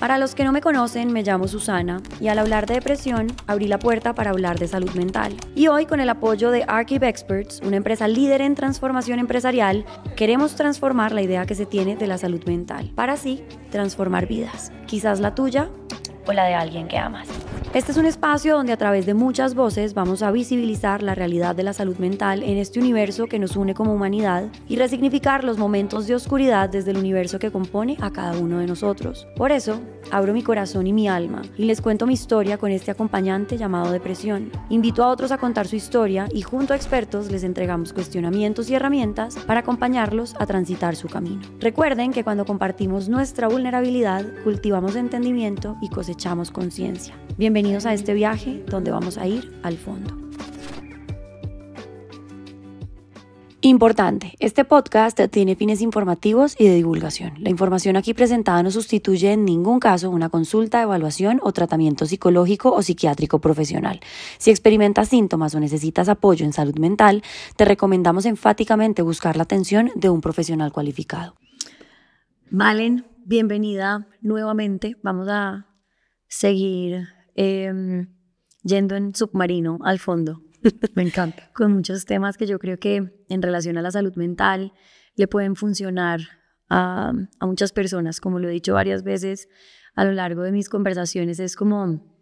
Para los que no me conocen, me llamo Susana y al hablar de depresión, abrí la puerta para hablar de salud mental. Y hoy, con el apoyo de Archive Experts, una empresa líder en transformación empresarial, queremos transformar la idea que se tiene de la salud mental, para así transformar vidas, quizás la tuya o la de alguien que amas. Este es un espacio donde a través de muchas voces vamos a visibilizar la realidad de la salud mental en este universo que nos une como humanidad y resignificar los momentos de oscuridad desde el universo que compone a cada uno de nosotros. Por eso, abro mi corazón y mi alma y les cuento mi historia con este acompañante llamado depresión. Invito a otros a contar su historia y junto a expertos les entregamos cuestionamientos y herramientas para acompañarlos a transitar su camino. Recuerden que cuando compartimos nuestra vulnerabilidad, cultivamos entendimiento y cosechamos conciencia. Bienvenidos a este viaje donde vamos a ir al fondo. Importante, este podcast tiene fines informativos y de divulgación. La información aquí presentada no sustituye en ningún caso una consulta, evaluación o tratamiento psicológico o psiquiátrico profesional. Si experimentas síntomas o necesitas apoyo en salud mental, te recomendamos enfáticamente buscar la atención de un profesional cualificado. Valen, bienvenida nuevamente. Vamos a seguir yendo en submarino al fondo. Me encanta. Con muchos temas que yo creo que en relación a la salud mental le pueden funcionar a muchas personas. Como lo he dicho varias veces a lo largo de mis conversaciones, es como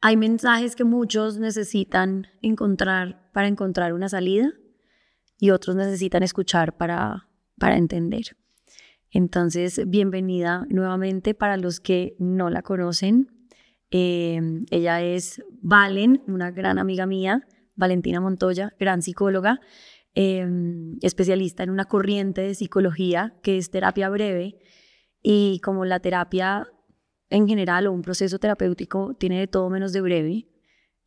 hay mensajes que muchos necesitan encontrar para encontrar una salida y otros necesitan escuchar para entender. Entonces, bienvenida nuevamente para los que no la conocen. Ella es Valen, una gran amiga mía, Valentina Montoya, gran psicóloga, especialista en una corriente de psicología que es terapia breve, y como la terapia en general o un proceso terapéutico tiene de todo menos de breve,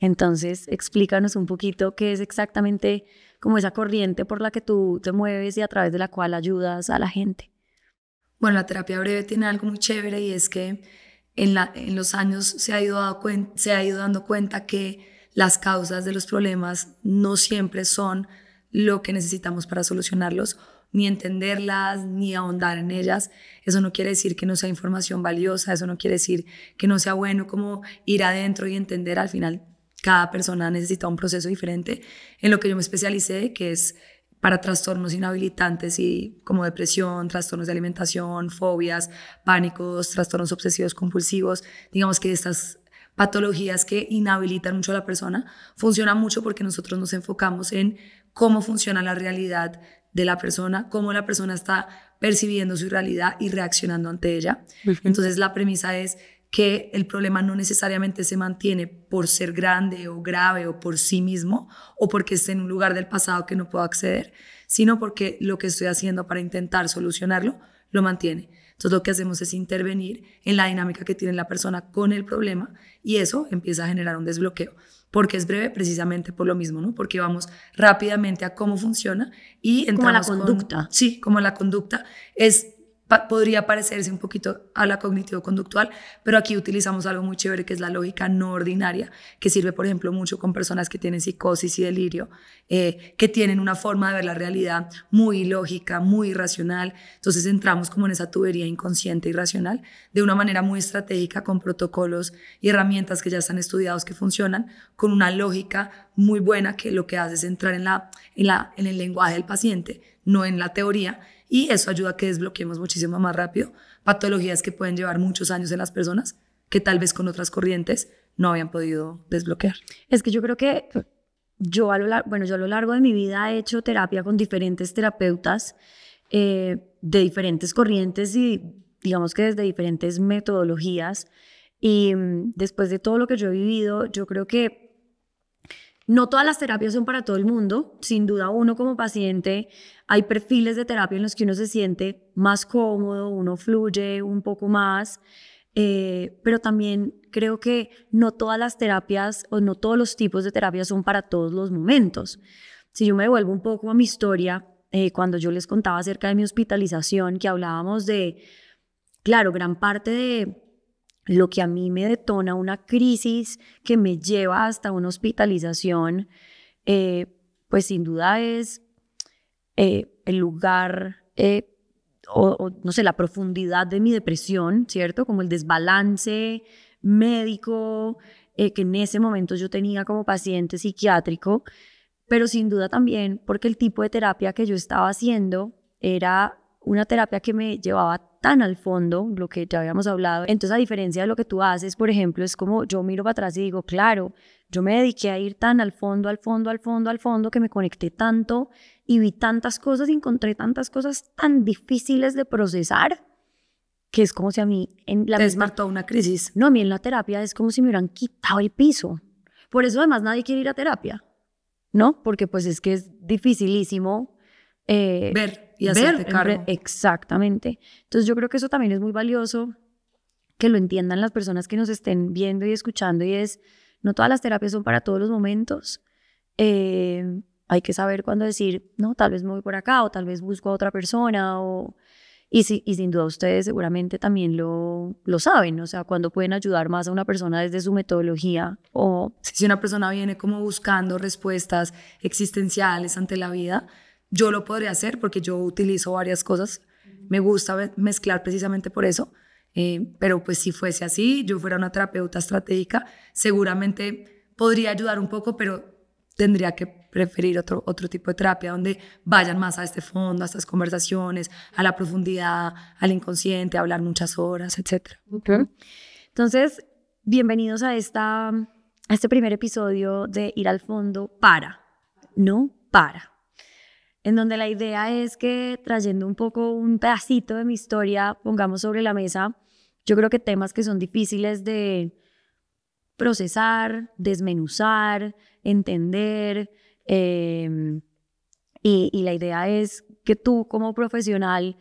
entonces explícanos un poquito qué es exactamente como esa corriente por la que tú te mueves y a través de la cual ayudas a la gente. Bueno, la terapia breve tiene algo muy chévere y es que en los años se ha ido dando cuenta que las causas de los problemas no siempre son lo que necesitamos para solucionarlos, ni entenderlas, ni ahondar en ellas. Eso no quiere decir que no sea información valiosa, eso no quiere decir que no sea bueno como ir adentro y entender. Al final, cada persona necesita un proceso diferente. En lo que yo me especialicé, que es para trastornos inhabilitantes y como depresión, trastornos de alimentación, fobias, pánicos, trastornos obsesivos compulsivos, digamos que estas patologías que inhabilitan mucho a la persona, funcionan mucho porque nosotros nos enfocamos en cómo funciona la realidad de la persona, cómo la persona está percibiendo su realidad y reaccionando ante ella. Entonces la premisa es que el problema no necesariamente se mantiene por ser grande o grave o por sí mismo o porque esté en un lugar del pasado que no puedo acceder, sino porque lo que estoy haciendo para intentar solucionarlo lo mantiene. Entonces lo que hacemos es intervenir en la dinámica que tiene la persona con el problema y eso empieza a generar un desbloqueo. Porque es breve precisamente por lo mismo, ¿no? Porque vamos rápidamente a cómo funciona y entramos como la conducta. Sí, como la conducta podría parecerse un poquito a la cognitivo-conductual, pero aquí utilizamos algo muy chévere que es la lógica no ordinaria, que sirve, por ejemplo, mucho con personas que tienen psicosis y delirio, que tienen una forma de ver la realidad muy lógica, muy irracional. Entonces entramos como en esa tubería inconsciente y racional de una manera muy estratégica, con protocolos y herramientas que ya están estudiados que funcionan, con una lógica muy buena que lo que hace es entrar en el lenguaje del paciente, no en la teoría. Y eso ayuda a que desbloqueemos muchísimo más rápido patologías que pueden llevar muchos años en las personas que tal vez con otras corrientes no habían podido desbloquear. Es que yo creo que yo a lo largo de mi vida he hecho terapia con diferentes terapeutas de diferentes corrientes y digamos que desde diferentes metodologías. Y después de todo lo que yo he vivido, yo creo que no todas las terapias son para todo el mundo. Sin duda, uno como paciente, hay perfiles de terapia en los que uno se siente más cómodo, uno fluye un poco más, pero también creo que no todas las terapias o no todos los tipos de terapias son para todos los momentos. Si yo me devuelvo un poco a mi historia, cuando yo les contaba acerca de mi hospitalización, que hablábamos de, claro, gran parte de lo que a mí me detona una crisis que me lleva hasta una hospitalización, pues sin duda es el lugar no sé, la profundidad de mi depresión, ¿cierto? Como el desbalance médico que en ese momento yo tenía como paciente psiquiátrico, pero sin duda también porque el tipo de terapia que yo estaba haciendo era una terapia que me llevaba tan al fondo, lo que ya habíamos hablado. Entonces, a diferencia de lo que tú haces, por ejemplo, es como yo miro para atrás y digo, claro, yo me dediqué a ir tan al fondo, al fondo, al fondo, al fondo, que me conecté tanto y vi tantas cosas y encontré tantas cosas tan difíciles de procesar, que es como si a mí en la Te misma... despertó una crisis. No, a mí en la terapia es como si me hubieran quitado el piso. Por eso además nadie quiere ir a terapia, ¿no? Porque pues es que es dificilísimo Ver y hacerte cargo. Exactamente. Entonces yo creo que eso también es muy valioso, que lo entiendan las personas que nos estén viendo y escuchando, y es, no todas las terapias son para todos los momentos. Hay que saber cuándo decir, no, tal vez me voy por acá, o tal vez busco a otra persona, y sin duda ustedes seguramente también lo saben, o sea, cuando pueden ayudar más a una persona desde su metodología. O si una persona viene como buscando respuestas existenciales ante la vida, yo lo podría hacer porque yo utilizo varias cosas. Me gusta mezclar precisamente por eso. Pero pues si fuese así, yo fuera una terapeuta estratégica, seguramente podría ayudar un poco, pero tendría que preferir otro tipo de terapia donde vayan más a este fondo, a estas conversaciones, a la profundidad, al inconsciente, a hablar muchas horas, etc. Okay. Entonces, bienvenidos a este primer episodio de Ir al Fondo para, en donde la idea es que, trayendo un poco un pedacito de mi historia, pongamos sobre la mesa, yo creo que temas que son difíciles de procesar, desmenuzar, entender, y la idea es que tú como profesional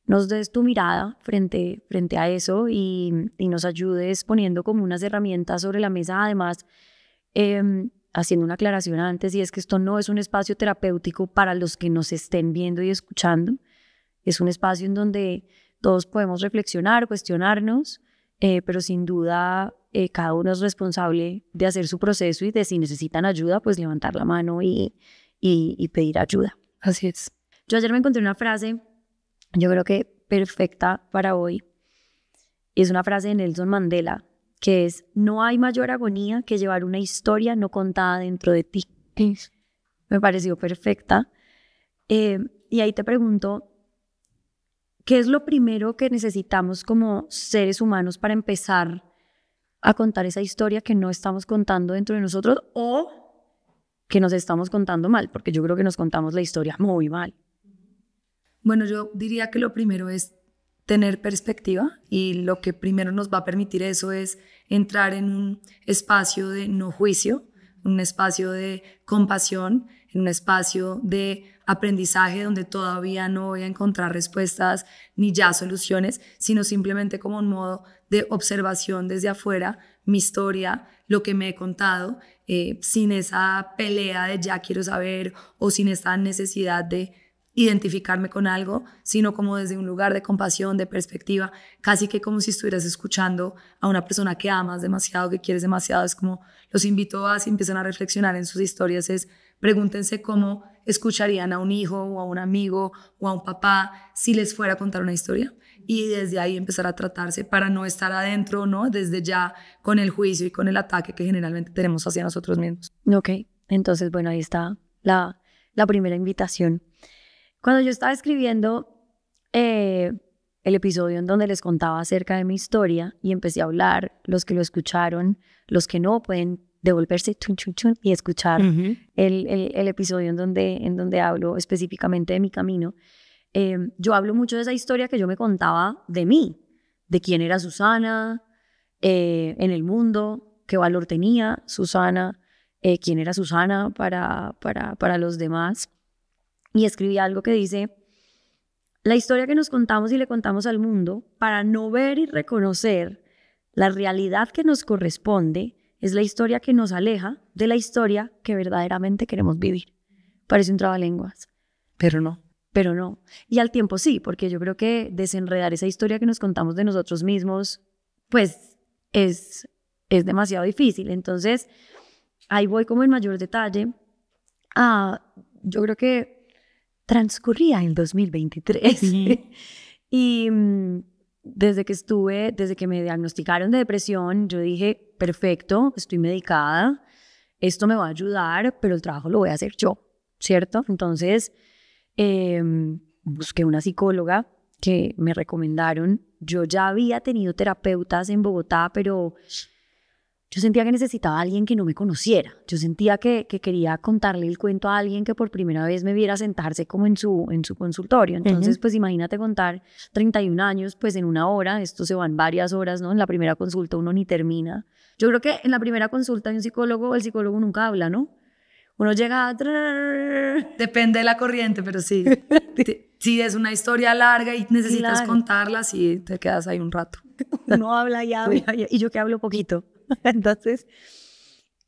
nos des tu mirada frente a eso y nos ayudes poniendo como unas herramientas sobre la mesa, además haciendo una aclaración antes, y es que esto no es un espacio terapéutico para los que nos estén viendo y escuchando. Es un espacio en donde todos podemos reflexionar, cuestionarnos, pero sin duda cada uno es responsable de hacer su proceso y de, si necesitan ayuda, pues levantar la mano y pedir ayuda. Así es. Yo ayer me encontré una frase, yo creo que perfecta para hoy, y es una frase de Nelson Mandela, que es: no hay mayor agonía que llevar una historia no contada dentro de ti. Me pareció perfecta. Y ahí te pregunto, ¿qué es lo primero que necesitamos como seres humanos para empezar a contar esa historia que no estamos contando dentro de nosotros, o que nos estamos contando mal? Porque yo creo que nos contamos la historia muy mal. Bueno, yo diría que lo primero es tener perspectiva, y lo que primero nos va a permitir eso es entrar en un espacio de no juicio, un espacio de compasión, en un espacio de aprendizaje donde todavía no voy a encontrar respuestas ni ya soluciones, sino simplemente como un modo de observación desde afuera, mi historia, lo que me he contado, sin esa pelea de ya quiero saber, o sin esa necesidad de identificarme con algo, sino como desde un lugar de compasión, de perspectiva, casi que como si estuvieras escuchando a una persona que amas demasiado, que quieres demasiado. Es como, los invito a, si empiezan a reflexionar en sus historias, es pregúntense cómo escucharían a un hijo o a un amigo o a un papá si les fuera a contar una historia, y desde ahí empezar a tratarse para no estar adentro, ¿no? Desde ya con el juicio y con el ataque que generalmente tenemos hacia nosotros mismos. Ok, entonces bueno, ahí está la primera invitación. Cuando yo estaba escribiendo el episodio en donde les contaba acerca de mi historia y empecé a hablar, los que lo escucharon, los que no, pueden devolverse chun, chun, chun, y escuchar el episodio en donde hablo específicamente de mi camino. Yo hablo mucho de esa historia que yo me contaba de mí, de quién era Susana en el mundo, qué valor tenía Susana, quién era Susana para los demás. Y escribí algo que dice: la historia que nos contamos y le contamos al mundo para no ver y reconocer la realidad que nos corresponde es la historia que nos aleja de la historia que verdaderamente queremos vivir. Parece un trabalenguas. Pero no. Pero no. Y al tiempo sí, porque yo creo que desenredar esa historia que nos contamos de nosotros mismos, pues es demasiado difícil. Entonces, ahí voy como en mayor detalle. Yo creo que transcurría el 2023 Y desde que me diagnosticaron de depresión, yo dije, perfecto, estoy medicada, esto me va a ayudar, pero el trabajo lo voy a hacer yo, ¿cierto? Entonces, busqué una psicóloga que me recomendaron. Yo ya había tenido terapeutas en Bogotá, pero yo sentía que necesitaba a alguien que no me conociera. Yo sentía que quería contarle el cuento a alguien que por primera vez me viera sentarse como en su consultorio. Entonces, pues imagínate contar 31 años, pues en una hora, esto se van varias horas, ¿no? En la primera consulta uno ni termina. Yo creo que en la primera consulta de un psicólogo, el psicólogo nunca habla, ¿no? Uno llega a... Depende de la corriente, pero sí. Si es una historia larga y necesitas contarla, sí, te quedas ahí un rato. Uno habla y habla, y yo que hablo poquito. Entonces,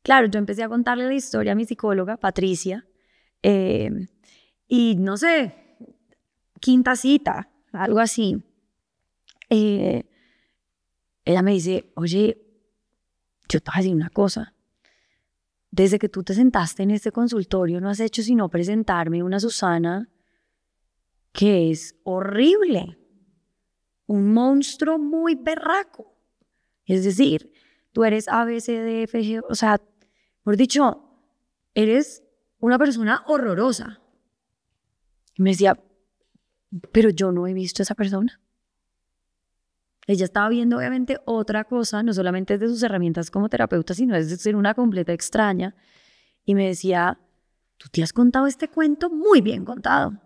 claro, yo empecé a contarle la historia a mi psicóloga, Patricia, y no sé, quinta cita, algo así. Ella me dice, oye, yo te voy a decir una cosa. Desde que tú te sentaste en este consultorio no has hecho sino presentarme una Susana que es horrible, un monstruo muy berraco. Es decir, tú eres A, B, C, D, F, G, o sea, por dicho, eres una persona horrorosa. Y me decía, pero yo no he visto a esa persona. Ella estaba viendo obviamente otra cosa, no solamente desde sus herramientas como terapeuta, sino desde ser una completa extraña. Y me decía, tú te has contado este cuento muy bien contado.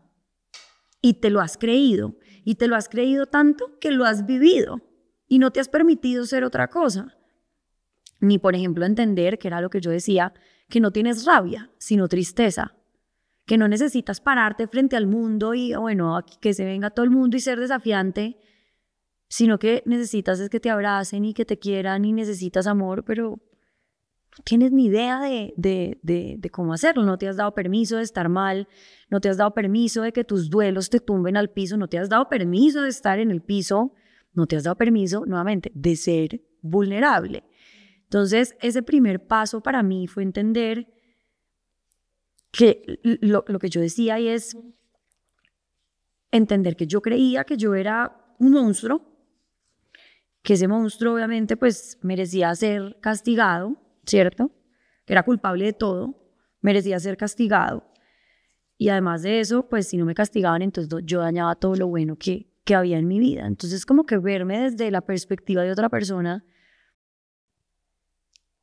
Y te lo has creído. Y te lo has creído tanto que lo has vivido. Y no te has permitido ser otra cosa. Ni, por ejemplo, entender, que era lo que yo decía, que no tienes rabia, sino tristeza. Que no necesitas pararte frente al mundo y, bueno, aquí que se venga todo el mundo y ser desafiante, sino que necesitas es que te abracen y que te quieran y necesitas amor, pero no tienes ni idea de cómo hacerlo. No te has dado permiso de estar mal, no te has dado permiso de que tus duelos te tumben al piso, no te has dado permiso de estar en el piso, no te has dado permiso, nuevamente, de ser vulnerable. Entonces, ese primer paso para mí fue entender que lo que yo decía y es entender que yo creía que yo era un monstruo, que ese monstruo obviamente pues merecía ser castigado, ¿cierto? Que era culpable de todo, merecía ser castigado. Y además de eso, pues si no me castigaban, entonces yo dañaba todo lo bueno que había en mi vida. Entonces como que verme desde la perspectiva de otra persona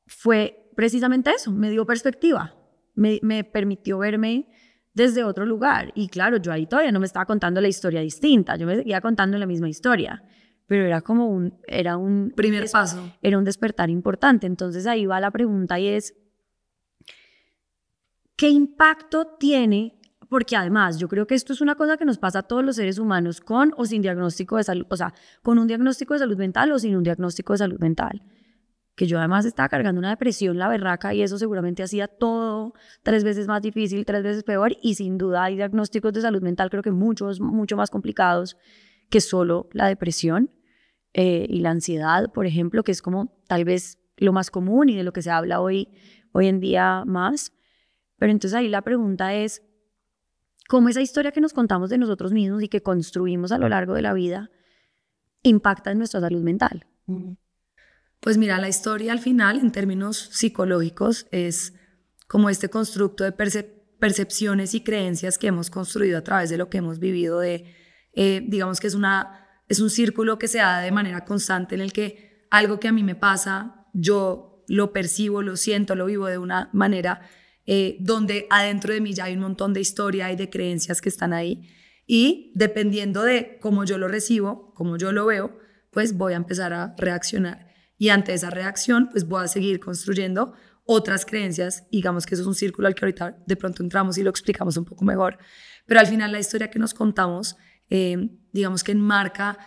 fue precisamente eso, me dio perspectiva, me permitió verme desde otro lugar. Y claro, yo ahí todavía no me estaba contando la historia distinta, yo me seguía contando la misma historia, pero era como un primer paso. Era un despertar importante. Entonces ahí va la pregunta y es, ¿qué impacto tiene? Porque además yo creo que esto es una cosa que nos pasa a todos los seres humanos con o sin diagnóstico de salud, o sea, con un diagnóstico de salud mental o sin un diagnóstico de salud mental. Que yo además estaba cargando una depresión, la berraca, y eso seguramente hacía todo 3 veces más difícil, 3 veces peor, y sin duda hay diagnósticos de salud mental creo que mucho más complicados que solo la depresión y la ansiedad, por ejemplo, que es como tal vez lo más común y de lo que se habla hoy en día más. Pero entonces ahí la pregunta es, ¿cómo esa historia que nos contamos de nosotros mismos y que construimos a lo largo de la vida impacta en nuestra salud mental? Pues mira, la historia al final, en términos psicológicos, es como este constructo de percepciones y creencias que hemos construido a través de lo que hemos vivido, digamos que es un círculo que se da de manera constante en el que algo que a mí me pasa, yo lo percibo, lo siento, lo vivo de una manera donde adentro de mí ya hay un montón de historia y de creencias que están ahí, y dependiendo de cómo yo lo recibo, cómo yo lo veo, pues voy a empezar a reaccionar. Y ante esa reacción, pues voy a seguir construyendo otras creencias. Digamos que eso es un círculo al que ahorita de pronto entramos y lo explicamos un poco mejor. Pero al final la historia que nos contamos, digamos que enmarca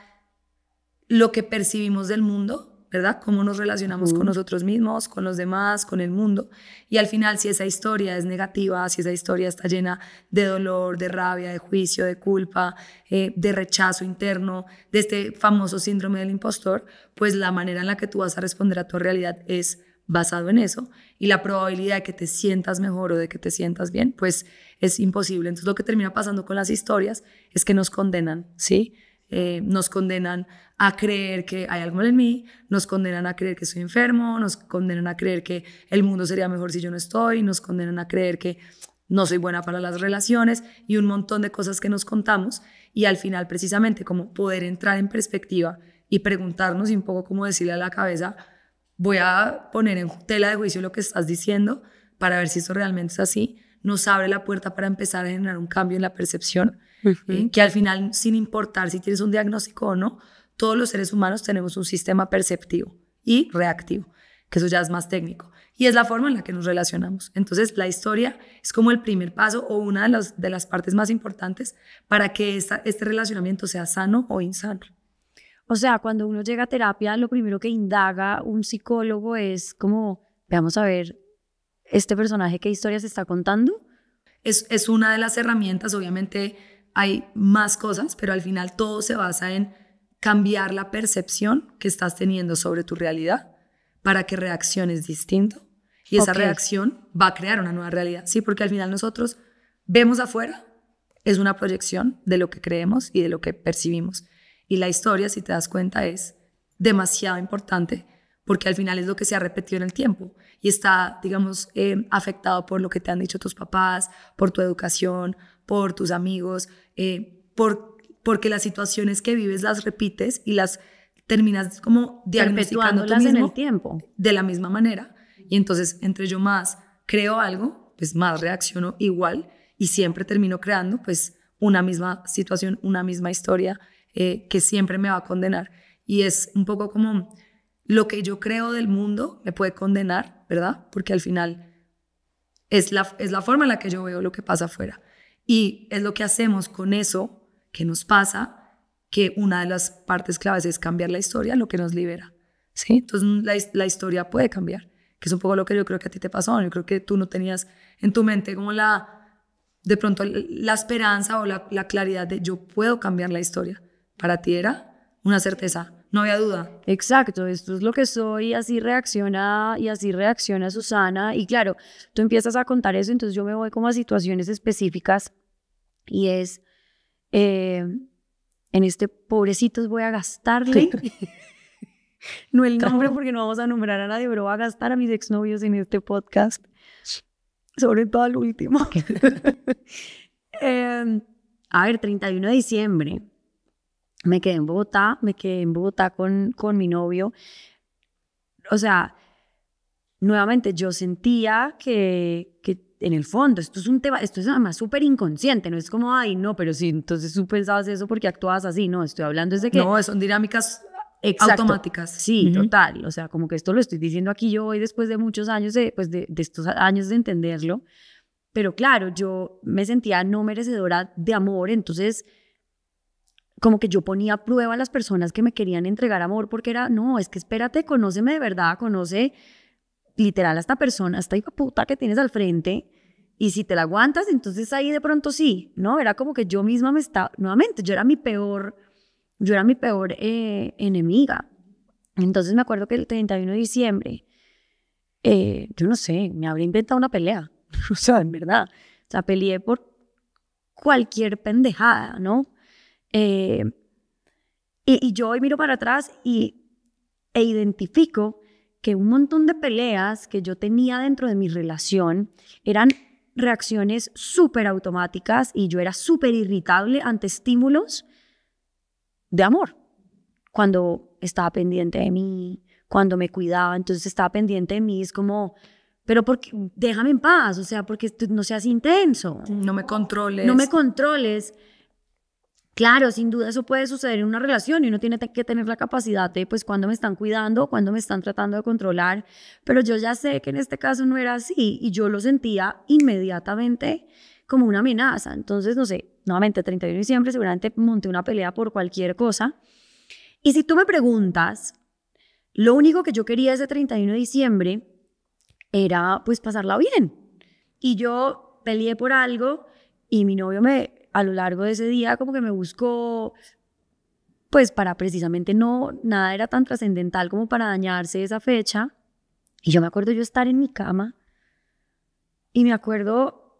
lo que percibimos del mundo, ¿verdad? Cómo nos relacionamos con nosotros mismos, con los demás, con el mundo. Y al final, si esa historia es negativa, si esa historia está llena de dolor, de rabia, de juicio, de culpa, de rechazo interno, de este famoso síndrome del impostor, pues la manera en la que tú vas a responder a tu realidad es basado en eso, y la probabilidad de que te sientas mejor o de que te sientas bien, pues es imposible. Entonces lo que termina pasando con las historias es que nos condenan, ¿sí? nos condenan a creer que hay algo mal en mí, nos condenan a creer que soy enfermo, nos condenan a creer que el mundo sería mejor si yo no estoy, nos condenan a creer que no soy buena para las relaciones y un montón de cosas que nos contamos, y al final precisamente como poder entrar en perspectiva y preguntarnos y un poco como decirle a la cabeza, voy a poner en tela de juicio lo que estás diciendo para ver si esto realmente es así, nos abre la puerta para empezar a generar un cambio en la percepción, que al final, sin importar si tienes un diagnóstico o no, todos los seres humanos tenemos un sistema perceptivo y reactivo, que eso ya es más técnico, y es la forma en la que nos relacionamos. Entonces, la historia es como el primer paso o una de las partes más importantes para que este relacionamiento sea sano o insano. O sea, cuando uno llega a terapia, lo primero que indaga un psicólogo es como, veamos a ver, este personaje, ¿qué historia se está contando? Es una de las herramientas, obviamente hay más cosas, pero al final todo se basa en cambiar la percepción que estás teniendo sobre tu realidad para que reacciones distinto, y esa reacción va a crear una nueva realidad. Sí, porque al final nosotros vemos afuera, es una proyección de lo que creemos y de lo que percibimos. Y la historia, si te das cuenta, es demasiado importante porque al final es lo que se ha repetido en el tiempo y está, digamos, afectado por lo que te han dicho tus papás, por tu educación, por tus amigos, porque las situaciones que vives las repites y las terminas como diagnosticando tú mismo en el tiempo. De la misma manera. Y entonces, entre yo más creo algo, pues más reacciono igual y siempre termino creando pues una misma situación, una misma historia que siempre me va a condenar. Y es un poco como lo que yo creo del mundo me puede condenar, ¿verdad? Porque al final es la forma en la que yo veo lo que pasa afuera. Y es lo que hacemos con eso que nos pasa, que una de las partes claves es cambiar la historia, lo que nos libera, ¿sí? Entonces la historia puede cambiar, que es un poco lo que yo creo que a ti te pasó. Yo creo que tú no tenías en tu mente como de pronto la esperanza o la claridad de yo puedo cambiar la historia. Para ti era una certeza, no había duda. Exacto, esto es lo que soy, y así reacciona Susana. Y claro, tú empiezas a contar eso, entonces yo me voy como a situaciones específicas y es, en este pobrecitos voy a gastarle, no el nombre porque no vamos a nombrar a nadie, pero voy a gastar a mis exnovios en este podcast, sobre todo al último. A ver, 31 de diciembre. Me quedé en Bogotá con mi novio. O sea, nuevamente yo sentía que en el fondo esto es un tema, esto es además súper inconsciente, no es como, ay, no, pero sí, entonces tú pensabas eso porque actuabas así. No, estoy hablando de que... No, son dinámicas automáticas. Sí, total. O sea, como que esto lo estoy diciendo aquí yo hoy después de muchos años de estos años de entenderlo. Pero claro, yo me sentía no merecedora de amor, entonces como que yo ponía a prueba a las personas que me querían entregar amor porque era, no, es que espérate, conóceme de verdad, conoce literal a esta persona, a esta hija puta que tienes al frente, y si te la aguantas, entonces ahí de pronto sí, ¿no? Era como que yo misma me estaba, nuevamente, yo era mi peor enemiga. Entonces me acuerdo que el 31 de diciembre, yo no sé, me habría inventado una pelea, o sea, en verdad, o sea, peleé por cualquier pendejada, ¿no? Y yo hoy miro para atrás e identifico que un montón de peleas que yo tenía dentro de mi relación eran reacciones súper automáticas y yo era súper irritable ante estímulos de amor. Cuando estaba pendiente de mí, cuando me cuidaba, entonces estaba pendiente de mí, es como, pero porque, déjame en paz, o sea, porque no seas intenso. No me controles. No me controles. Claro, sin duda eso puede suceder en una relación y uno tiene que tener la capacidad de, pues, cuando me están cuidando, cuando me están tratando de controlar, pero yo ya sé que en este caso no era así y yo lo sentía inmediatamente como una amenaza. Entonces, no sé, nuevamente 31 de diciembre seguramente monté una pelea por cualquier cosa. Y si tú me preguntas, lo único que yo quería ese 31 de diciembre era pues pasarla bien. Y yo peleé por algo y mi novio a lo largo de ese día como que me buscó, pues para precisamente nada era tan trascendental como para dañarse esa fecha. Y yo me acuerdo yo estar en mi cama y me acuerdo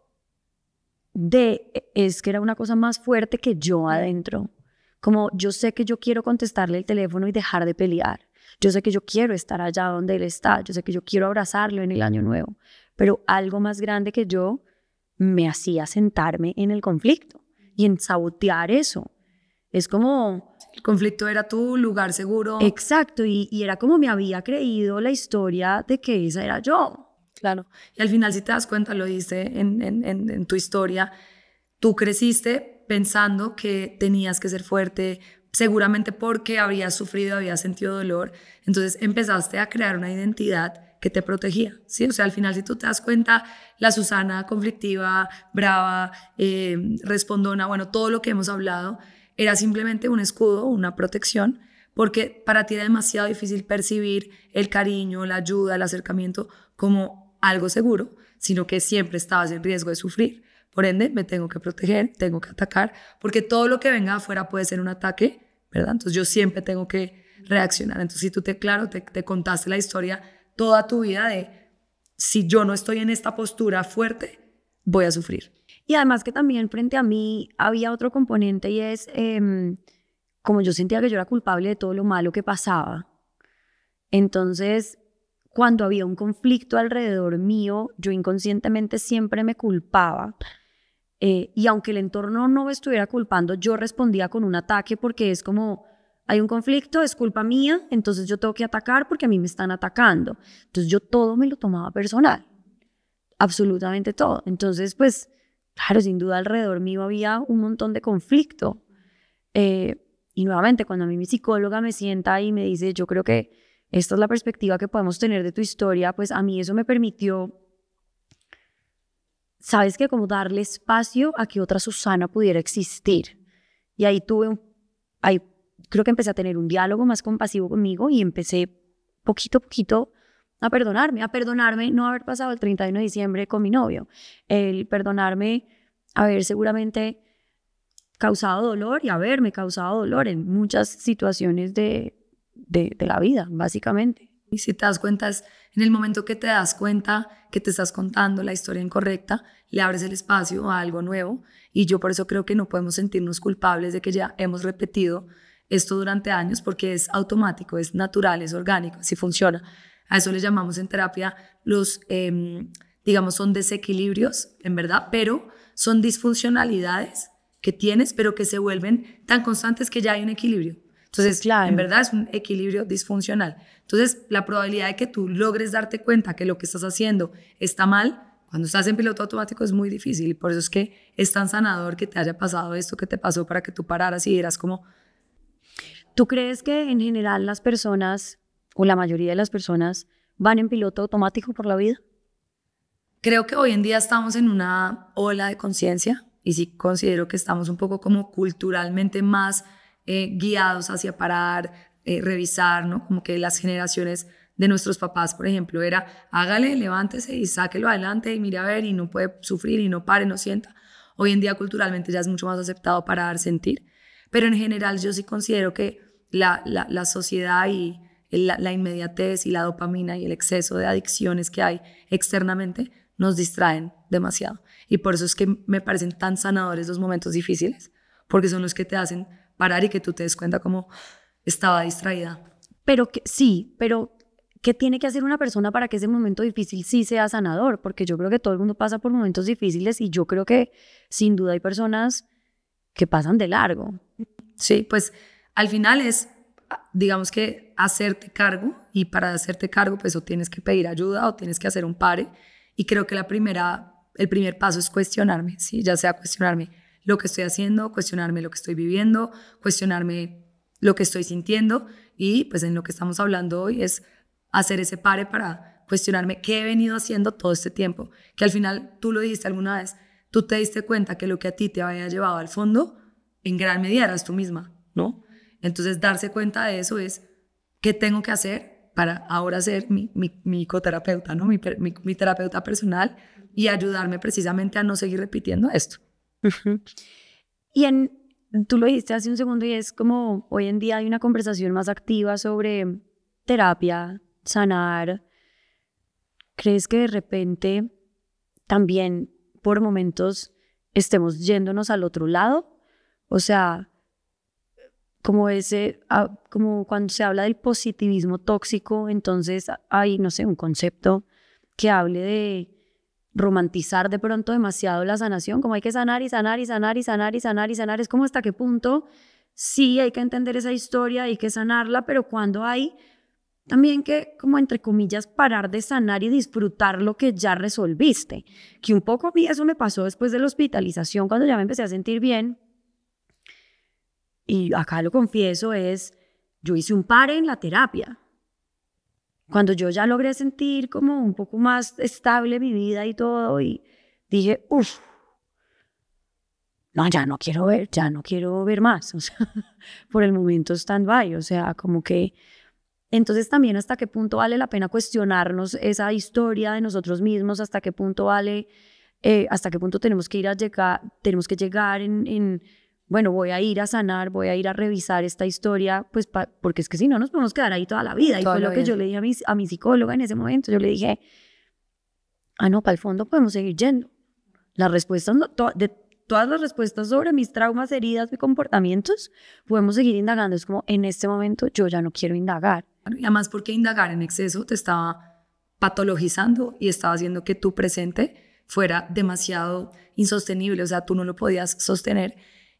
es que era una cosa más fuerte que yo adentro. Como yo sé que yo quiero contestarle el teléfono y dejar de pelear. Yo sé que yo quiero estar allá donde él está. Yo sé que yo quiero abrazarlo en el año nuevo. Pero algo más grande que yo me hacía sentarme en el conflicto y en sabotear eso. Es como... El conflicto era tu lugar seguro. Exacto, y era como me había creído la historia de que esa era yo. Claro. Y al final, si te das cuenta, lo dice en tu historia, tú creciste pensando que tenías que ser fuerte, seguramente porque habías sufrido, habías sentido dolor. Entonces empezaste a crear una identidad que te protegía, ¿sí? O sea, al final, si tú te das cuenta, la Susana conflictiva, brava, respondona, bueno, todo lo que hemos hablado, era simplemente un escudo, una protección, porque para ti era demasiado difícil percibir el cariño, la ayuda, el acercamiento como algo seguro, sino que siempre estabas en riesgo de sufrir. Por ende, me tengo que proteger, tengo que atacar, porque todo lo que venga afuera puede ser un ataque, ¿verdad? Entonces yo siempre tengo que reaccionar. Entonces si tú te contaste la historia toda tu vida de si yo no estoy en esta postura fuerte, voy a sufrir. Y además que también frente a mí había otro componente y es como yo sentía que yo era culpable de todo lo malo que pasaba. Entonces, cuando había un conflicto alrededor mío, yo inconscientemente siempre me culpaba. Y aunque el entorno no me estuviera culpando, yo respondía con un ataque porque es como, hay un conflicto, es culpa mía, entonces yo tengo que atacar porque a mí me están atacando. Entonces yo todo me lo tomaba personal, absolutamente todo. Entonces, pues, claro, sin duda alrededor mío había un montón de conflicto. Y nuevamente, cuando a mí mi psicóloga me sienta y me dice, yo creo que esta es la perspectiva que podemos tener de tu historia, pues a mí eso me permitió, ¿sabes qué? Como darle espacio a que otra Susana pudiera existir. Y ahí ahí creo que empecé a tener un diálogo más compasivo conmigo y empecé poquito a poquito a perdonarme no haber pasado el 31 de diciembre con mi novio, el perdonarme haber seguramente causado dolor y haberme causado dolor en muchas situaciones de la vida, básicamente. Y si te das cuenta, es en el momento que te das cuenta que te estás contando la historia incorrecta, le abres el espacio a algo nuevo. Y yo por eso creo que no podemos sentirnos culpables de que ya hemos repetido esto durante años, porque es automático, es natural, es orgánico, así funciona. A eso le llamamos en terapia digamos, son desequilibrios, en verdad, pero son disfuncionalidades que tienes, pero que se vuelven tan constantes que ya hay un equilibrio. Entonces, claro, en verdad es un equilibrio disfuncional. Entonces, la probabilidad de que tú logres darte cuenta que lo que estás haciendo está mal, cuando estás en piloto automático es muy difícil. Y por eso es que es tan sanador que te haya pasado esto que te pasó para que tú pararas y dieras como... ¿Tú crees que en general las personas, o la mayoría de las personas, van en piloto automático por la vida? Creo que hoy en día estamos en una ola de conciencia y sí considero que estamos un poco como culturalmente más guiados hacia parar, revisar, ¿no? Como que las generaciones de nuestros papás, por ejemplo, era hágale, levántese y sáquelo adelante y mire a ver y no puede sufrir y no pare, no sienta. Hoy en día culturalmente ya es mucho más aceptado parar, sentir, pero en general yo sí considero que la sociedad y la inmediatez y la dopamina y el exceso de adicciones que hay externamente nos distraen demasiado. Y por eso es que me parecen tan sanadores los momentos difíciles, porque son los que te hacen parar y que tú te des cuenta como estaba distraída. Pero sí, pero ¿qué tiene que hacer una persona para que ese momento difícil sí sea sanador? Porque yo creo que todo el mundo pasa por momentos difíciles y yo creo que sin duda hay personas que pasan de largo. Sí, pues al final es, digamos que hacerte cargo, y para hacerte cargo pues o tienes que pedir ayuda o tienes que hacer un pare, y creo que el primer paso es cuestionarme, ¿sí? Ya sea cuestionarme lo que estoy haciendo, cuestionarme lo que estoy viviendo, cuestionarme lo que estoy sintiendo, y pues en lo que estamos hablando hoy es hacer ese pare para cuestionarme qué he venido haciendo todo este tiempo, que al final tú lo dijiste alguna vez, tú te diste cuenta que lo que a ti te había llevado al fondo en gran medida eras tú misma, ¿no? Entonces darse cuenta de eso es qué tengo que hacer para ahora ser mi coterapeuta, ¿no? Mi terapeuta personal y ayudarme precisamente a no seguir repitiendo esto. Y tú lo dijiste hace un segundo y es como hoy en día hay una conversación más activa sobre terapia, sanar. ¿Crees que de repente también por momentos estemos yéndonos al otro lado? O sea, como como cuando se habla del positivismo tóxico, entonces hay, no sé, un concepto que hable de romantizar de pronto demasiado la sanación, como hay que sanar y sanar y sanar y sanar y sanar y sanar. Es como hasta qué punto sí hay que entender esa historia, hay que sanarla, pero cuando hay también que, como entre comillas, parar de sanar y disfrutar lo que ya resolviste. Que un poco a mí eso me pasó después de la hospitalización, cuando ya me empecé a sentir bien. Y acá lo confieso, yo hice un pare en la terapia. Cuando yo ya logré sentir como un poco más estable mi vida y todo, y dije, uff, no, ya no quiero ver más. O sea, por el momento stand-by. O sea, como que entonces también hasta qué punto vale la pena cuestionarnos esa historia de nosotros mismos, hasta qué punto hasta qué punto tenemos que tenemos que llegar bueno, voy a ir a sanar, voy a ir a revisar esta historia, pues porque es que si no nos podemos quedar ahí toda la vida. Y fue lo que yo le dije a mi psicóloga en ese momento. Yo le dije, no, para el fondo podemos seguir yendo. Las respuestas, todas las respuestas sobre mis traumas, heridas y comportamientos, podemos seguir indagando. Es como, en este momento yo ya no quiero indagar. Y además porque indagar en exceso te estaba patologizando y estaba haciendo que tu presente fuera demasiado insostenible, o sea, tú no lo podías sostener.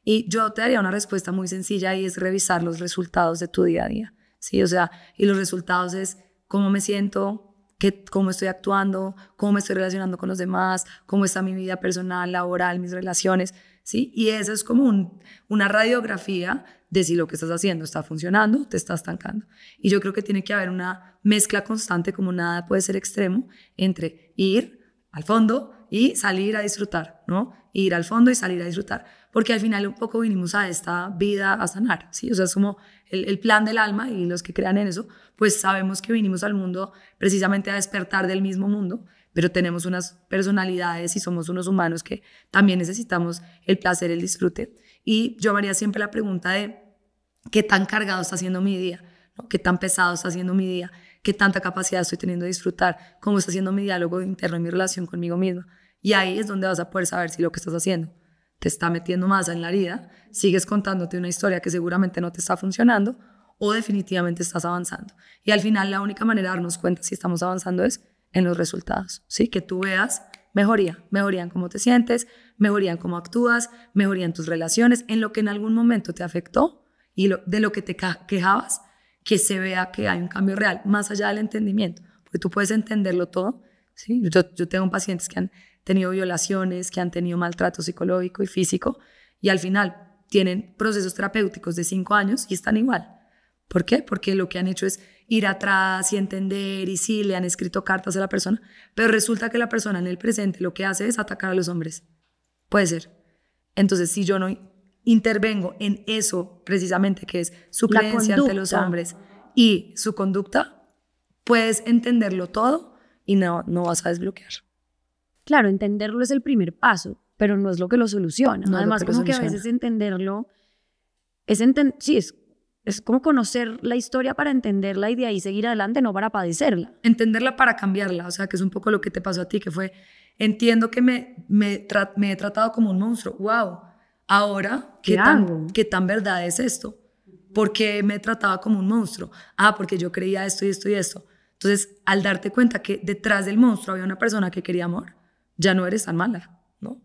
Y yo te daría una respuesta muy sencilla y es revisar los resultados de tu día a día, ¿sí? O sea, y los resultados es cómo me siento, cómo estoy actuando, cómo me estoy relacionando con los demás, cómo está mi vida personal, laboral, mis relaciones, ¿sí? Y eso es como una radiografía de si lo que estás haciendo está funcionando, te está estancando. Y yo creo que tiene que haber una mezcla constante, como nada puede ser extremo, entre ir al fondo y salir a disfrutar, ¿no? Ir al fondo y salir a disfrutar. Porque al final un poco vinimos a esta vida a sanar, ¿sí? O sea, es como el plan del alma, y los que crean en eso, pues sabemos que vinimos al mundo precisamente a despertar del mismo mundo, pero tenemos unas personalidades y somos unos humanos que también necesitamos el placer, el disfrute. Y yo me haría siempre la pregunta de qué tan cargado está siendo mi día, ¿no? Qué tan pesado está siendo mi día, qué tanta capacidad estoy teniendo de disfrutar, cómo está siendo mi diálogo interno y mi relación conmigo misma. Y ahí es donde vas a poder saber si lo que estás haciendo te está metiendo más en la herida, sigues contándote una historia que seguramente no te está funcionando, o definitivamente estás avanzando. Y al final la única manera de darnos cuenta si estamos avanzando es en los resultados, ¿sí? Que tú veas mejoría en cómo te sientes, mejoría en cómo actúas, mejoría en tus relaciones, en lo que en algún momento te afectó y de lo que te quejabas, que se vea que hay un cambio real, más allá del entendimiento, porque tú puedes entenderlo todo, ¿sí? Yo tengo pacientes que han tenido violaciones, que han tenido maltrato psicológico y físico, y al final tienen procesos terapéuticos de 5 años y están igual. ¿Por qué? Porque lo que han hecho es ir atrás y entender, y sí, le han escrito cartas a la persona, pero resulta que la persona en el presente lo que hace es atacar a los hombres. Puede ser. Entonces, si yo no intervengo en eso precisamente, que es su creencia ante los hombres y su conducta, puedes entenderlo todo y no vas a desbloquear. Claro, entenderlo es el primer paso, pero no es lo que lo soluciona. No, además, como que a veces entenderlo es como conocer la historia para entenderla y de ahí seguir adelante, no para padecerla. Entenderla para cambiarla, o sea, que es un poco lo que te pasó a ti, que fue, entiendo que me he tratado como un monstruo. ¡Wow! Ahora, ¿qué tan verdad es esto? ¿Por qué me trataba como un monstruo? Porque yo creía esto y esto y esto. Entonces, al darte cuenta que detrás del monstruo había una persona que quería amor, ya no eres tan mala, ¿no?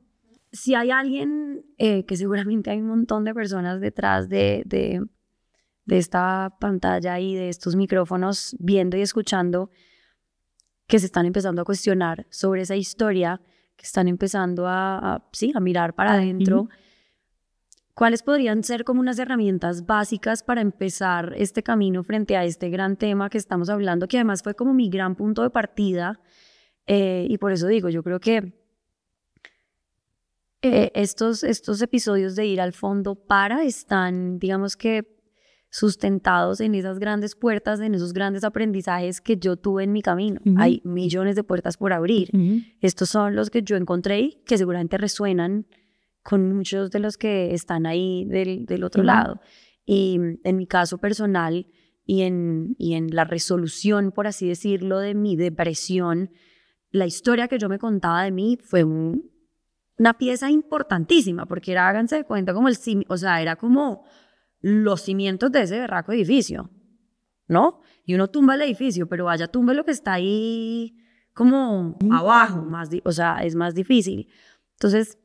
Si hay alguien, que seguramente hay un montón de personas detrás de esta pantalla y de estos micrófonos viendo y escuchando, que se están empezando a cuestionar sobre esa historia, que están empezando a mirar para adentro. ¿Cuáles podrían ser como unas herramientas básicas para empezar este camino frente a este gran tema que estamos hablando, que además fue como mi gran punto de partida? Y por eso digo, yo creo que estos episodios de ir al fondo están, digamos que, sustentados en esas grandes puertas, en esos grandes aprendizajes que yo tuve en mi camino. Hay millones de puertas por abrir. Estos son los que yo encontré y que seguramente resuenan con muchos de los que están ahí del otro lado. Y en mi caso personal y en la resolución, por así decirlo, de mi depresión, la historia que yo me contaba de mí fue una pieza importantísima, porque háganse de cuenta, como o sea, era como los cimientos de ese berraco edificio, ¿no? Y uno tumba el edificio, pero vaya, tumbe lo que está ahí como abajo, o sea, es más difícil. Entonces,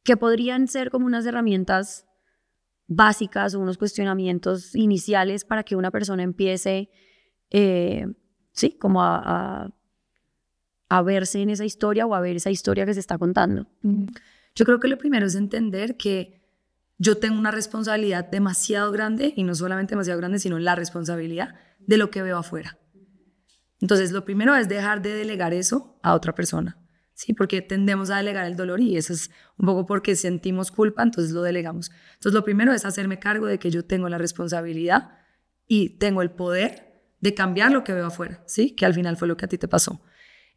¿qué podrían ser como unas herramientas básicas o unos cuestionamientos iniciales para que una persona empiece, sí, como a verse en esa historia o a ver esa historia que se está contando? Yo creo que lo primero es entender que yo tengo una responsabilidad demasiado grande, y no solamente demasiado grande, sino la responsabilidad de lo que veo afuera. Entonces, lo primero es dejar de delegar eso a otra persona, ¿sí? Porque tendemos a delegar el dolor, y eso es un poco porque sentimos culpa, entonces lo delegamos. Entonces, lo primero es hacerme cargo de que yo tengo la responsabilidad y tengo el poder de cambiar lo que veo afuera, ¿sí? Que al final fue lo que a ti te pasó.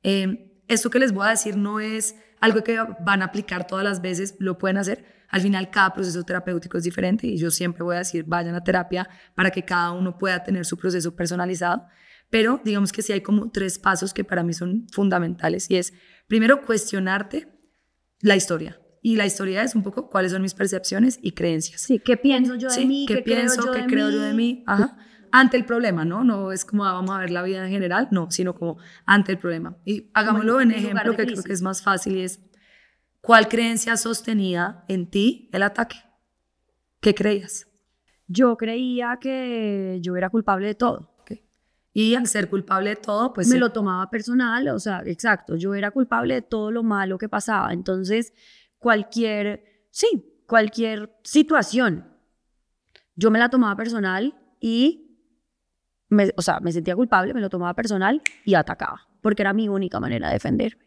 Esto que les voy a decir no es algo que van a aplicar todas las veces, lo pueden hacer. Al final, cada proceso terapéutico es diferente, y yo siempre voy a decir, vayan a terapia para que cada uno pueda tener su proceso personalizado. Pero digamos que sí hay como 3 pasos que para mí son fundamentales, y es, primero, cuestionarte la historia. Y la historia es un poco cuáles son mis percepciones y creencias. Sí, ¿qué pienso yo de mí? ¿Qué pienso? ¿Qué creo yo de mí? Ajá. Ante el problema, ¿no? No es como vamos a ver la vida en general, no, sino como ante el problema. Y hagámoslo en ejemplo que creo que es más fácil, y es, ¿cuál creencia sostenía en ti el ataque? ¿Qué creías? Yo creía que yo era culpable de todo. Y al ser culpable de todo, pues me lo tomaba personal, o sea, exacto, yo era culpable de todo lo malo que pasaba. Entonces, cualquier situación, yo me la tomaba personal y, me sentía culpable, me lo tomaba personal y atacaba, porque era mi única manera de defenderme.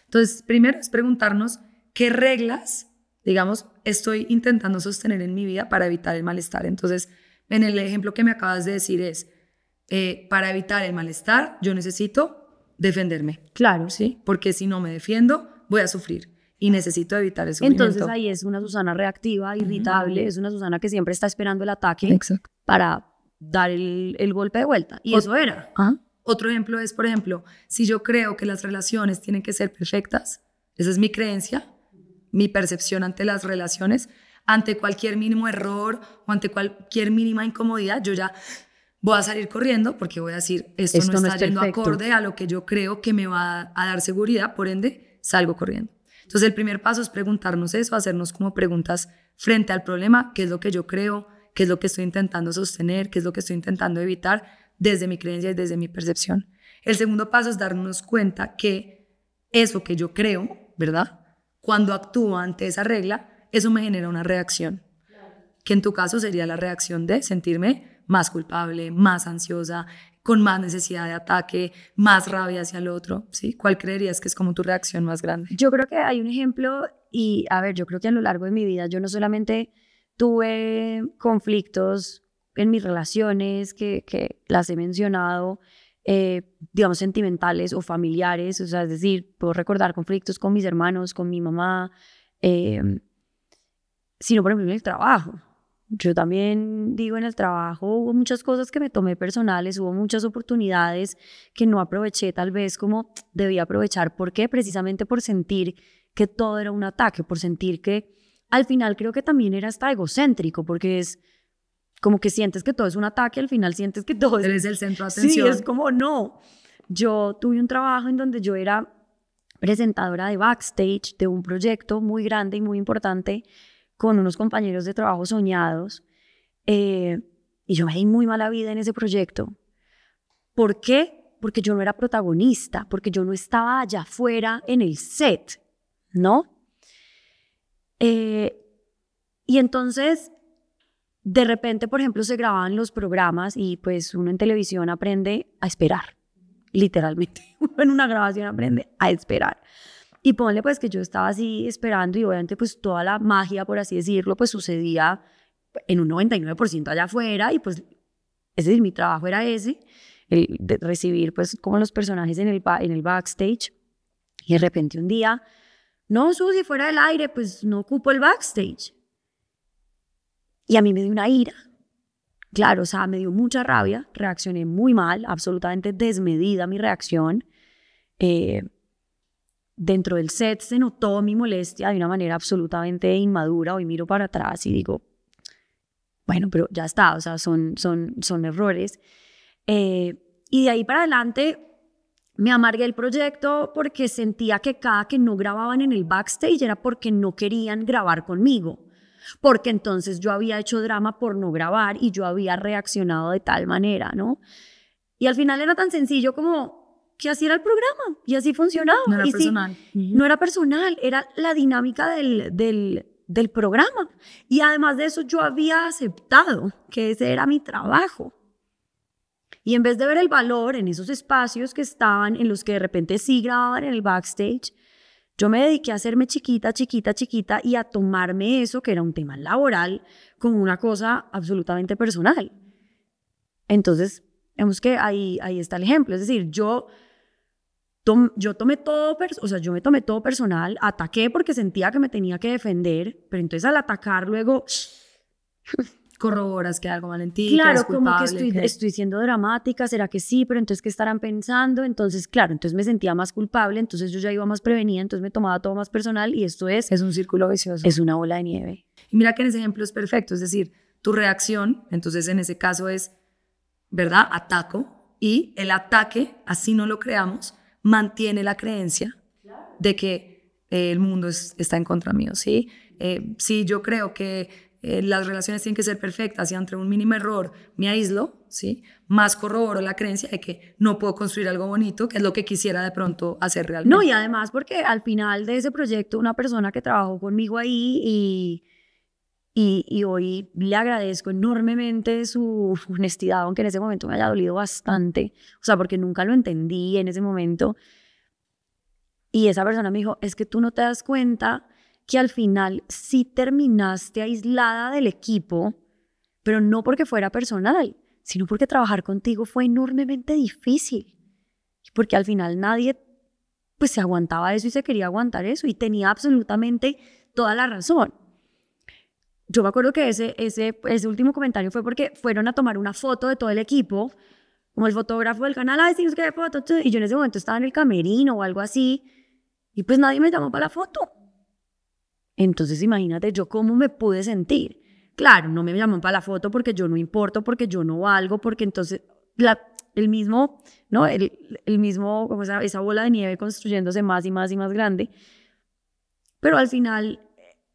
Entonces, primero es preguntarnos qué reglas, digamos, estoy intentando sostener en mi vida para evitar el malestar. Entonces, en el ejemplo que me acabas de decir es, para evitar el malestar, yo necesito defenderme. Claro. ¿Sí? Porque si no me defiendo, voy a sufrir y necesito evitar el sufrimiento. Entonces ahí es una Susana reactiva, irritable, es una Susana que siempre está esperando el ataque. Exacto. Para dar el golpe de vuelta. Y eso era. Otro ejemplo es, por ejemplo, si yo creo que las relaciones tienen que ser perfectas, esa es mi creencia, mi percepción ante las relaciones, ante cualquier mínimo error o ante cualquier mínima incomodidad, yo ya voy a salir corriendo porque voy a decir, esto no está yendo acorde a lo que yo creo que me va a dar seguridad, por ende, salgo corriendo. Entonces, el primer paso es preguntarnos eso, hacernos como preguntas frente al problema, qué es lo que yo creo, qué es lo que estoy intentando sostener, qué es lo que estoy intentando evitar desde mi creencia y desde mi percepción. El segundo paso es darnos cuenta que eso que yo creo, ¿verdad? Cuando actúo ante esa regla, eso me genera una reacción, que en tu caso sería la reacción de sentirme más culpable, más ansiosa, con más necesidad de ataque, más rabia hacia el otro, ¿sí? ¿Cuál creerías que es como tu reacción más grande? Yo creo que hay un ejemplo, y a ver, yo creo que a lo largo de mi vida yo no solamente tuve conflictos en mis relaciones que las he mencionado, digamos, sentimentales o familiares, o sea, es decir, puedo recordar conflictos con mis hermanos, con mi mamá, sino por ejemplo en el trabajo. Yo también digo, en el trabajo hubo muchas cosas que me tomé personales, hubo muchas oportunidades que no aproveché tal vez como debía aprovechar. ¿Por qué? Precisamente por sentir que todo era un ataque, por sentir que al final creo que también era hasta egocéntrico, porque es como que sientes que todo es un ataque, al final sientes que todo eres el centro de atención. Sí, es como no. Yo tuve un trabajo en donde yo era presentadora de backstage de un proyecto muy grande y muy importante con unos compañeros de trabajo soñados, y yo me di muy mala vida en ese proyecto. ¿Por qué? Porque yo no era protagonista, porque yo no estaba allá afuera en el set, ¿no? Y entonces, de repente, por ejemplo, se grababan los programas y pues uno en televisión aprende a esperar, literalmente. Uno en una grabación aprende a esperar. Y ponle pues que yo estaba así esperando, y obviamente pues toda la magia, por así decirlo, pues sucedía en un 99% allá afuera, y pues es decir, mi trabajo era ese, el de recibir pues como los personajes en el backstage. Y de repente un día, no, Susi, fuera del aire, pues no ocupo el backstage. Y a mí me dio una ira. Claro, o sea, me dio mucha rabia, reaccioné muy mal, absolutamente desmedida mi reacción. Dentro del set se notó mi molestia de una manera absolutamente inmadura. Hoy miro para atrás y digo, bueno, pero ya está, o sea, son errores. Y de ahí para adelante me amargué el proyecto porque sentía que cada que no grababan en el backstage era porque no querían grabar conmigo, porque entonces yo había hecho drama por no grabar y yo había reaccionado de tal manera, ¿no? Y al final era tan sencillo como que así era el programa y así funcionaba. No era y personal. Sí, no era personal, era la dinámica del programa. Y además de eso yo había aceptado que ese era mi trabajo. Y en vez de ver el valor en esos espacios que estaban, en los que de repente sí grababan en el backstage, yo me dediqué a hacerme chiquita y a tomarme eso, que era un tema laboral, como una cosa absolutamente personal. Entonces, vemos que ahí está el ejemplo. Es decir, yo tomé todo, o sea, yo me tomé todo personal, ataqué porque sentía que me tenía que defender, pero entonces al atacar luego... corroboras que hay algo mal en ti, claro, que eres culpable, como que estoy siendo dramática, ¿será que sí? Pero entonces, ¿qué estarán pensando? Entonces, claro, entonces me sentía más culpable, entonces yo ya iba más prevenida, entonces me tomaba todo más personal y esto es un círculo vicioso. Es una bola de nieve. Y mira que en ese ejemplo es perfecto, es decir, tu reacción, entonces en ese caso es, ¿verdad? Ataco, y el ataque, así no lo creamos, mantiene la creencia de que el mundo está en contra mío, ¿sí? Sí, yo creo que las relaciones tienen que ser perfectas y ante un mínimo error me aíslo, ¿sí? Más corroboro la creencia de que no puedo construir algo bonito, que es lo que quisiera de pronto hacer realmente. No, y además porque al final de ese proyecto una persona que trabajó conmigo ahí y hoy le agradezco enormemente su honestidad, aunque en ese momento me haya dolido bastante, o sea, porque nunca lo entendí en ese momento. Y esa persona me dijo, es que tú no te das cuenta que al final sí terminaste aislada del equipo, pero no porque fuera personal, sino porque trabajar contigo fue enormemente difícil. Porque al final nadie pues se aguantaba eso y se quería aguantar eso y tenía absolutamente toda la razón. Yo me acuerdo que ese último comentario fue porque fueron a tomar una foto de todo el equipo, como el fotógrafo del canal, ay, sí, es que hay foto, y yo en ese momento estaba en el camerino o algo así, y pues nadie me llamó para la foto. Entonces imagínate yo cómo me pude sentir. Claro, no me llaman para la foto porque yo no importo, porque yo no valgo, porque entonces el mismo, ¿no? El mismo, como esa bola de nieve construyéndose más y más y más grande. Pero al final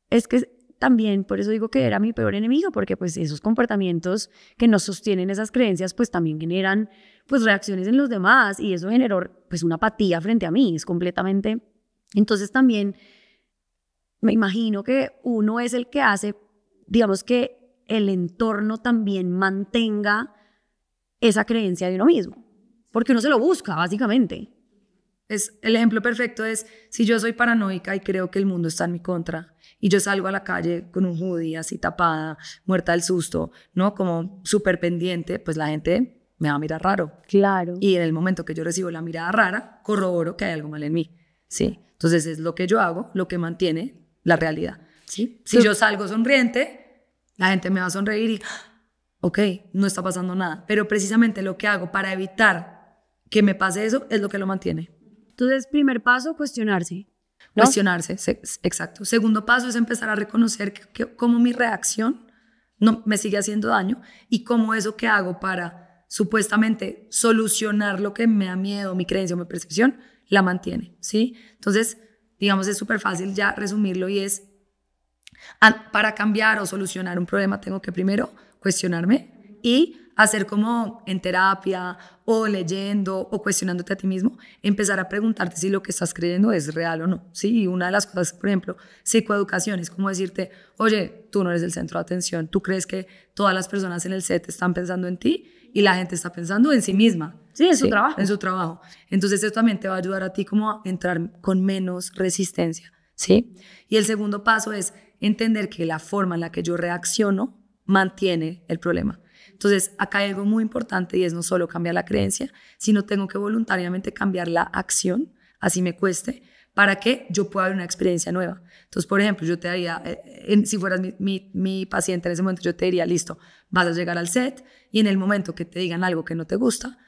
es que también, por eso digo que era mi peor enemigo, porque pues esos comportamientos que nos sostienen esas creencias, pues también generan pues reacciones en los demás y eso generó pues una apatía frente a mí, es completamente... Entonces también me imagino que uno es el que hace, digamos que el entorno también mantenga esa creencia de uno mismo, porque uno se lo busca, básicamente. El ejemplo perfecto es, si yo soy paranoica y creo que el mundo está en mi contra, y yo salgo a la calle con un hoodie así tapada, muerta del susto, ¿no? Como súper pendiente, pues la gente me va a mirar raro. Claro. Y en el momento que yo recibo la mirada rara, corroboro que hay algo mal en mí, ¿sí? Entonces es lo que yo hago, lo que mantiene la realidad, ¿sí? Si yo salgo sonriente, la gente me va a sonreír y, ok, no está pasando nada. Pero precisamente lo que hago para evitar que me pase eso es lo que lo mantiene. Entonces, primer paso, cuestionarse, ¿no? Cuestionarse, exacto. Segundo paso es empezar a reconocer cómo mi reacción no me sigue haciendo daño y cómo eso que hago para supuestamente solucionar lo que me da miedo, mi creencia o mi percepción, la mantiene, ¿sí? Entonces, digamos, es súper fácil ya resumirlo y es, para cambiar o solucionar un problema tengo que primero cuestionarme y hacer como en terapia o leyendo o cuestionándote a ti mismo, empezar a preguntarte si lo que estás creyendo es real o no, ¿sí? Y una de las cosas, por ejemplo, psicoeducación es como decirte, oye, tú no eres el centro de atención, tú crees que todas las personas en el set están pensando en ti y la gente está pensando en sí misma. Sí, en su trabajo. En su trabajo. Entonces eso también te va a ayudar a ti como a entrar con menos resistencia, ¿sí? Y el segundo paso es entender que la forma en la que yo reacciono mantiene el problema. Entonces, acá hay algo muy importante y es no solo cambiar la creencia, sino tengo que voluntariamente cambiar la acción, así me cueste, para que yo pueda ver una experiencia nueva. Entonces, por ejemplo, yo te daría, si fueras mi paciente en ese momento, yo te diría, listo, vas a llegar al set y en el momento que te digan algo que no te gusta,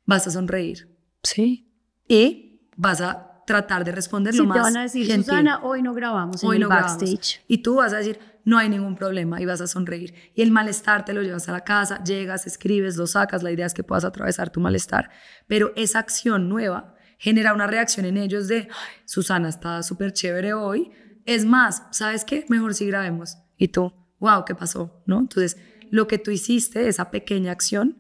vas a sonreír, ¿sí? Y vas a tratar de responder Sí, lo más te van a decir, gentil. Susana, hoy no grabamos Hoy en no el grabamos. backstage. Y tú vas a decir, no hay ningún problema, y vas a sonreír. Y el malestar te lo llevas a la casa, llegas, escribes, lo sacas. La idea es que puedas atravesar tu malestar. Pero esa acción nueva genera una reacción en ellos de, "Ay, Susana está súper chévere hoy. Es más, ¿sabes qué? Mejor si grabemos". Y tú, wow, ¿qué pasó? ¿No? Entonces, lo que tú hiciste, esa pequeña acción,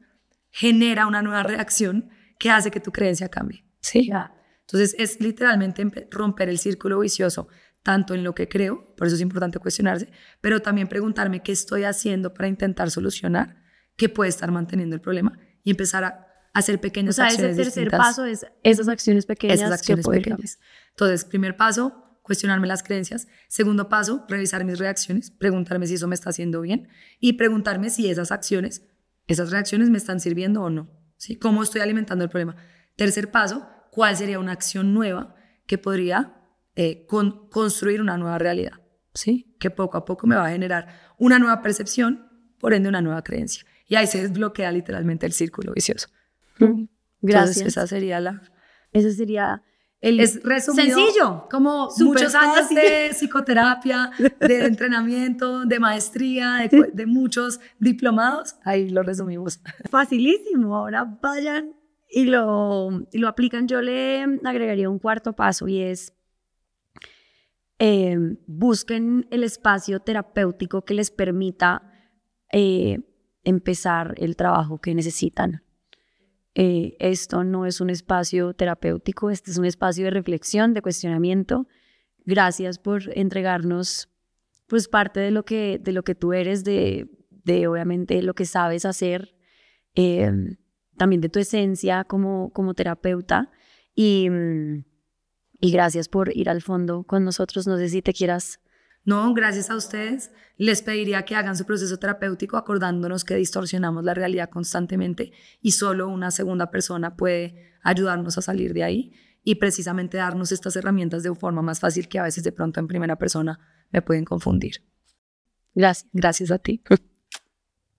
genera una nueva reacción que hace que tu creencia cambie. ¿Sí? Ya. Entonces, es literalmente romper el círculo vicioso, tanto en lo que creo, por eso es importante cuestionarse, pero también preguntarme qué estoy haciendo para intentar solucionar, qué puede estar manteniendo el problema, y empezar a hacer pequeñas O sea, ese acciones tercer distintas. paso es esas acciones pequeñas. Esas acciones que pueden pequeñas. Entonces, primer paso, cuestionarme las creencias. Segundo paso, revisar mis reacciones, preguntarme si eso me está haciendo bien y preguntarme si esas reacciones me están sirviendo o no. ¿Sí? ¿Cómo estoy alimentando el problema? Tercer paso, ¿cuál sería una acción nueva que podría construir una nueva realidad? ¿Sí? Que poco a poco me va a generar una nueva percepción, por ende una nueva creencia. Y ahí se desbloquea literalmente el círculo vicioso. Gracias. Entonces, esa sería Ese sería es resumido, sencillo, como súper muchos años fácil. de psicoterapia, de entrenamiento, de maestría, de muchos diplomados. Ahí lo resumimos. Facilísimo. Ahora vayan y lo aplican. Yo le agregaría un cuarto paso y es busquen el espacio terapéutico que les permita empezar el trabajo que necesitan. Esto no es un espacio terapéutico, este es un espacio de reflexión, de cuestionamiento. Gracias por entregarnos pues parte de lo que tú eres, de obviamente lo que sabes hacer, también de tu esencia como terapeuta, y gracias por ir al fondo con nosotros. No sé si te quieras... No, gracias a ustedes. Les pediría que hagan su proceso terapéutico acordándonos que distorsionamos la realidad constantemente y solo una segunda persona puede ayudarnos a salir de ahí y precisamente darnos estas herramientas de forma más fácil, que a veces de pronto en primera persona me pueden confundir. Gracias. Gracias a ti.